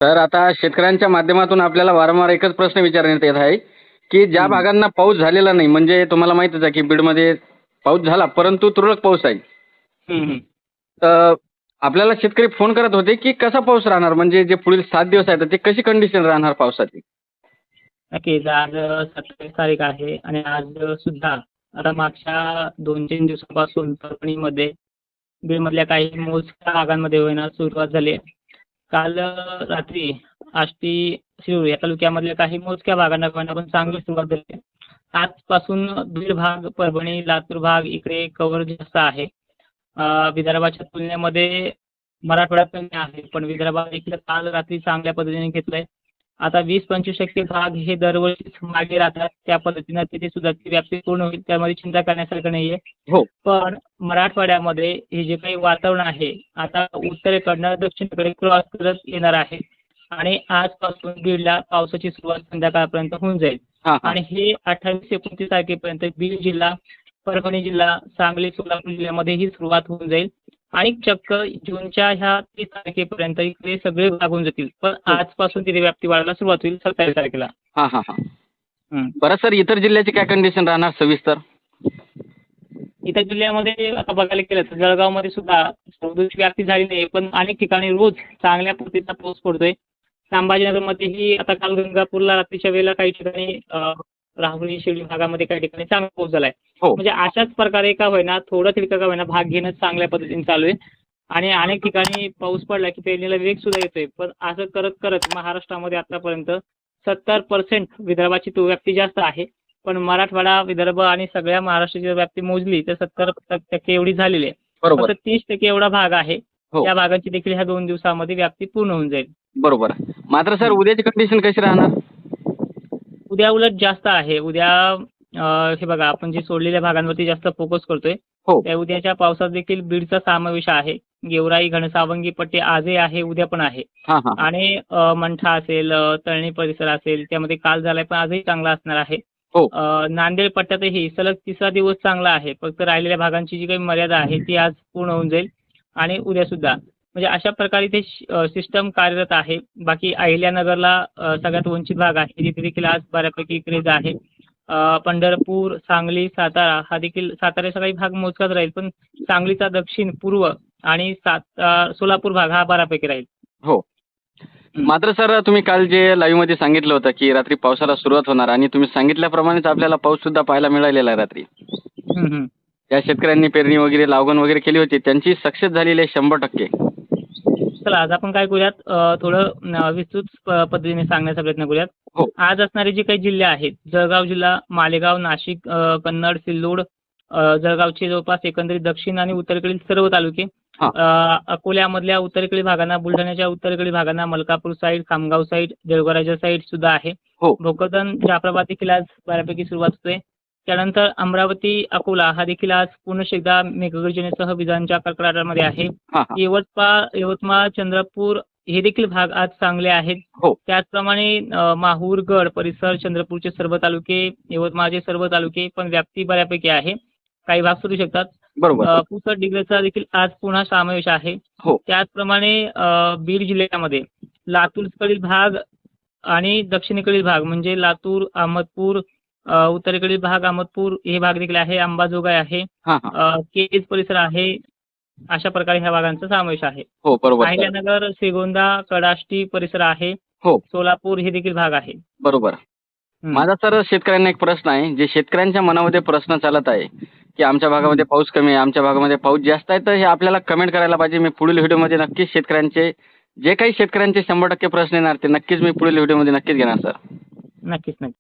तर आता शेतकऱ्यांच्या माध्यमातून आपल्याला वारंवार एकच प्रश्न विचारण्यात येत आहे की ज्या हं, भागांना पाऊस झालेला नाही, म्हणजे तुम्हाला माहितच आहे की बीडमध्ये पाऊस झाला परंतु तुरळक पाऊस आहे. हं, हं. तर आपल्याला शेतकरी फोन करत होते की कसा पाऊस राहणार, म्हणजे जे पुढील 7 दिवस आहेत ते कशी कंडिशन राहणार पावसाची. नक्कीच. आज 27 तारीख आहे आणि आज सुद्धा आता मागच्या 2-3 दिवसापासून परभणीमध्ये, बीडमधल्या काही मोजक्या भागांमध्ये होईना सुरुवात झाली आहे. काल रात्री आष्टी, शिरूर या तालुक्यामधल्या काही मोजक्या भागांना होईना पण चांगली सुरुवात झाली आहे. आजपासून बीड भाग, परभणी, लातूर भाग इकडे कव्हर जास्त आहे. विदर्भाच्या तुलनेमध्ये मराठवाड्यात कमी आहे, पण विदर्भात देखील काल रात्री चांगल्या पद्धतीने घेतलंय. आता 20-25% भाग हे दरवर्षीच मागे राहतात. त्या पद्धतीनं तिथे सुद्धा ती व्याप्ती पूर्ण होईल. त्यामध्ये चिंता करण्यासारखं नाहीये. हो, पण मराठवाड्यामध्ये हे जे काही वातावरण आहे, आता उत्तरेकडनं दक्षिणेकडे क्रॉस करत येणार आहे आणि आजपासून बीडला पावसाची सुरुवात संध्याकाळपर्यंत होऊन जाईल. हां हां. आणि हे 28-29 तारखेपर्यंत बीड जिल्हा, परभणी जिल्हा, सांगली, सोलापूर जिल्ह्यामध्ये ही सुरुवात होऊन जाईल आणि चक्क जूनच्या ह्या 30 तारखेपर्यंत इकडे सगळे भाग होऊन जातील. पण हो. आजपासून तिथे व्याप्ती वाढायला सुरुवात होईल 27 तारखेला. हां हां हां. हं. बरं सर, इतर जिल्ह्याची काय कंडिशन राहणार सविस्तर. इतर जिल्ह्यामध्ये आता बघायला गेलं तर जळगावमध्ये सुद्धा सौंदर्य व्याप्ती झाली नाही, पण अनेक ठिकाणी रोज चांगल्या पद्धतीचा पाऊस पडतोय. संभाजीनगरमध्येही आता काल गंगापूरला रात्रीच्या वेळेला काही ठिकाणी राहुरी, शिर्डी भागामध्ये काही ठिकाणी चांगला पाऊस झालाय. हो. म्हणजे अशाच प्रकारे का होईना, थोडं तरी का होईना भाग घेणं चांगल्या पद्धतीने चालू आहे. आणि अनेक ठिकाणी पाऊस पडला की पेरणीला वेग सुद्धा येतोय. पण असं करत करत महाराष्ट्रामध्ये आतापर्यंत 70% विदर्भाची तो व्याप्ती जास्त आहे. पण मराठवाडा, विदर्भ आणि सगळ्या महाराष्ट्राची व्याप्ती मोजली तर 70% एवढी झालेली आहे. बरोबर. फक्त 30% एवढा भाग आहे. हो. त्या भागाची देखील ह्या 2 दिवसामध्ये व्याप्ती पूर्ण होऊन जाईल. बरोबर. मात्र सर उद्याची कंडिशन कशी राहणार. उद्या उलट जास्त आहे. उद्या हे बघा, आपण जे सोडलेल्या भागांवरती जास्त फोकस करतोय. हो. त्या उद्याच्या पावसात देखील बीडचा समावेश आहे. गेवराई, घनसावंगी पट्टी आजही आहे, उद्या पण आहे. हां हां. आणि मंठा असेल, तळणी परिसर असेल, त्यामध्ये काल झालाय पण आजही चांगला असणार आहे. हो. नांदेड पट्ट्यातही सलग 3रा दिवस चांगला आहे. फक्त राहिलेल्या भागांची जी काही मर्यादा आहे ती आज पूर्ण होऊन जाईल आणि उद्या सुद्धा. म्हणजे अशा प्रकारे ते सिस्टम कार्यरत आहे. बाकी अहिल्यानगरला सगळ्यात वंचित भाग आहे, तिथे देखील आज बऱ्यापैकी क्रेज आहे. पंढरपूर, सांगली, सातारा हा देखील, साताऱ्याचा काही भाग मोजकाच राहील, पण सांगलीचा दक्षिण, पूर्व आणि सोलापूर भाग हा बऱ्यापैकी राहील. हो. हं. मात्र सर तुम्ही काल जे लाईव्ह मध्ये सांगितलं होतं की रात्री पावसाला सुरुवात होणार आणि तुम्ही सांगितल्याप्रमाणेच आपल्याला पाऊस सुद्धा पाहायला मिळालेला आहे रात्री. हं, हं. त्या शेतकऱ्यांनी पेरणी वगैरे लागवण वगैरे केली होती त्यांची सक्सेस झालेली आहे 100%. चला आज आपण काय करूयात, थोडं विस्तृत पद्धतीने सांगण्याचा प्रयत्न करूयात. हो. आज असणारे जे काही जिल्हे आहेत, जळगाव जिल्हा, मालेगाव, नाशिक, कन्नड, सिल्लोड, जळगावचे जवळपास एकंदरीत दक्षिण आणि उत्तरेकडील सर्व तालुके, हां. अकोल्यामधल्या उत्तरेकडील भागांना, बुलढाण्याच्या उत्तरेकडील भागांना, मलकापूर साईड, खामगाव साईड, देवगडाच्या साईड सुद्धा आहे. हो. भोकरदन, जाफराबाद देखील आज बऱ्यापैकी सुरुवात होते. त्यानंतर अमरावती, अकोला हा देखील आज पुन्हा एकदा मेघगर्जनेसह विजांच्या कडकडाटामध्ये आहे. हां हां. यवतमाळ, चंद्रपूर हे देखील भाग आज चांगले आहेत. हो. त्याचप्रमाणे माहूर, गड परिसर, चंद्रपूरचे सर्व तालुके, यवतमाळचे सर्व तालुके, पण व्याप्ती बऱ्यापैकी आहे. काही भाग सुरू शकतात. बरोबर. पुसद, डिग्रजचा देखील आज पुन्हा समावेश आहे. हो. त्याचप्रमाणे बीड जिल्ह्यामध्ये लातूरकडील भाग आणि दक्षिणेकडील भाग म्हणजे लातूर, अहमदपूर, उत्तरेकडील भाग अहमदपूर हे भाग देखील आहे. अंबाजोगाई आहे. हां हां. केज परिसर आहे. अशा प्रकारे ह्या भागांचा समावेश आहे. हो बरोबर सर. अहिल्यानगर, श्रीगोंदा, कडाष्टी परिसर आहे. हो सोलापूर हे देखील भाग आहे. बरोबर. हं. माझा सर शेतकऱ्यांना एक प्रश्न आहे, जे शेतकऱ्यांच्या मनामध्ये प्रश्न चालत आहे की आमच्या भागामध्ये पाऊस कमी आहे, आमच्या भागामध्ये पाऊस जास्त आहे, तर हे आपल्याला कमेंट करायला पाहिजे. मी पुढील व्हिडिओमध्ये नक्कीच शेतकऱ्यांचे जे काही शेतकऱ्यांचे 100% प्रश्न येणार ते नक्कीच मी पुढील व्हिडिओमध्ये नक्कीच घेणार सर. नक्कीच, नक्कीच.